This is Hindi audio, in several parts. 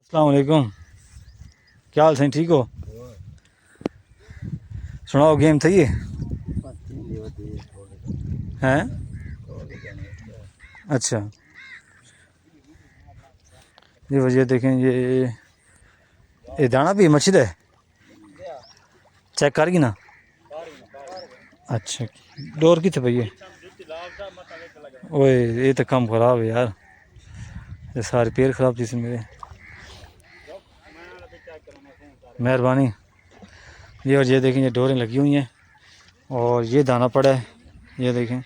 अस्सलाम वालेकुम। क्या हाल सही, ठीक हो? सुनाओ, गेम थी ये हैं? अच्छा, ये वजह देखें, ये दाना भी मच्छी है, चेक कर ना। अच्छा, डोर कितने पई है? ओए ये तो कम खराब है यार, ये सारे पैर खराब थी मेरे। मेहरबानी। ये और ये देखें, ये डोरें लगी हुई हैं और ये दाना पड़ा है, ये देखें।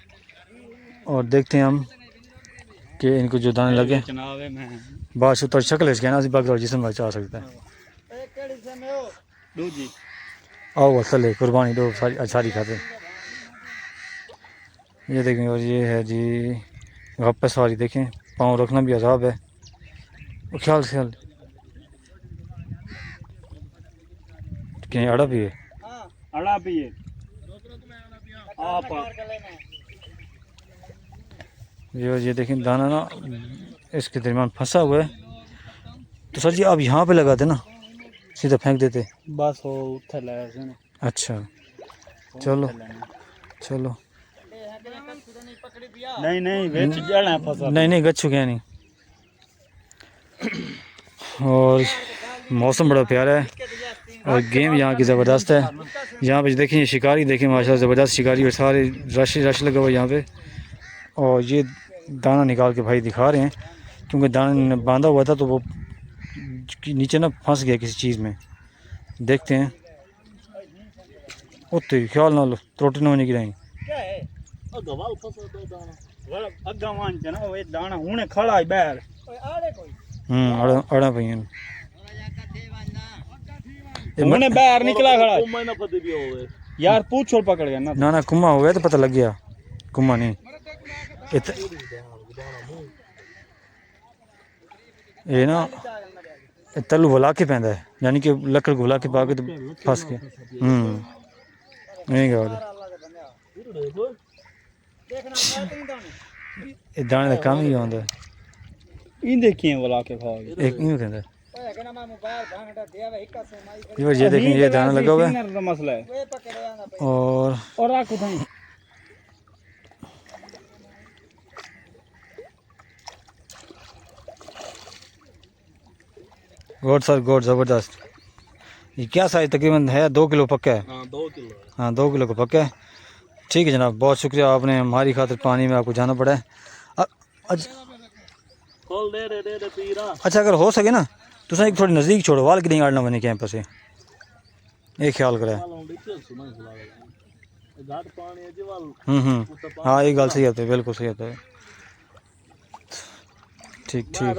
और देखते हैं हम कि इनको जो दाने लगे बादशाह तो शक्ल है कहना बाकी जिसम भाई चाह सकता है। आओ असले कुर्बानी दो सारी खाते। ये देखें, और ये है जी वापस वाली, देखें पाँव रखना भी अजाब है। ख्याल ख्याल कहीं अड़ा भी है, अड़ा भी है। ये देखें दाना ना इसके दरमियान फंसा हुआ है, तो सर जी आप यहाँ पे लगाते ना, सीधा फेंक देते। बस हो थले। अच्छा चलो चलो। नहीं नहीं बेच जाना फसल। नहीं नहीं गच चुके हैं नहीं। और मौसम बड़ा प्यारा है और गेम यहाँ की ज़बरदस्त है। यहाँ पे देखें ये शिकारी, देखें माशाल्लाह ज़बरदस्त शिकारी, और सारे रश लगा हुआ है यहाँ पे। और ये दाना निकाल के भाई दिखा रहे हैं, क्योंकि दाना बांधा हुआ था तो वो नीचे ना फंस गया किसी चीज़ में। देखते हैं। उतने ख्याल ना लो त्रोटी ना होने की नहीं। दाना हुने खड़ा है बैर। अड़ा पई हुने बैर निकला खड़ा यार, पूछ और पकड़ गया ना। ना कुम्मा हो गया तो पता लग गया, कुम्मा नहीं। ये ना तलू बुला के पैदा है, यानी कि लकड़ बुला के पा के तो फंस के। नहीं गा ये दाने का काम ही आंदा है। इन देखिए बुला के खा गए एक यूं कहता है। ये देखें, ये दाना लगा हुआ है मसला है। और आखो भाई गोड सर गोड ज़बरदस्त। ये क्या साइज तकरीबन है? 2 किलो पक्का है। हाँ 2 किलो। हाँ 2 किलो का पक्का है। ठीक है जनाब, बहुत शुक्रिया, आपने हमारी खातिर पानी में आपको जाना पड़ा है। अच्छा अगर हो सके ना तो एक थोड़ी नज़दीक छोड़ो, वाल की नहीं आड़ना बने कैंप से, ये ख्याल करें। हाँ ये गल सही है, बिल्कुल सही है। ठीक ठीक।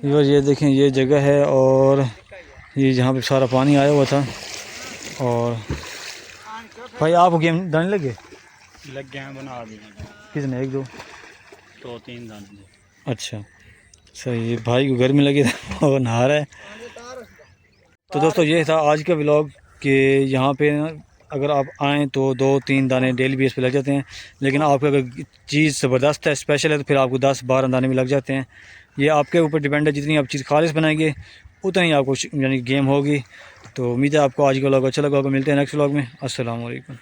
ये देखें, ये जगह है और ये जहाँ पे सारा पानी आया हुआ था। और भाई आपको गेम दाने लग गए बना दिए कितने? 1 2 3 दाने। अच्छा सही है, भाई को गर्मी लगी था वो नहा रहा है। तो दोस्तों ये था आज का व्लॉग कि यहाँ पे अगर आप आएँ तो 2-3 दाने डेली बेस पे लग जाते हैं, लेकिन आपको अगर चीज़ ज़बरदस्त है, स्पेशल है, तो फिर आपको 10-12 दाने भी लग जाते हैं। ये आपके ऊपर डिपेंड है, जितनी आप चीज़ खालिश बनाएंगे उतनी आपको यानी गेम होगी। तो उम्मीद है आपको आज का व्लॉग अच्छा लगा होगा। मिलते हैं नेक्स्ट व्लॉग में। अस्सलाम वालेकुम।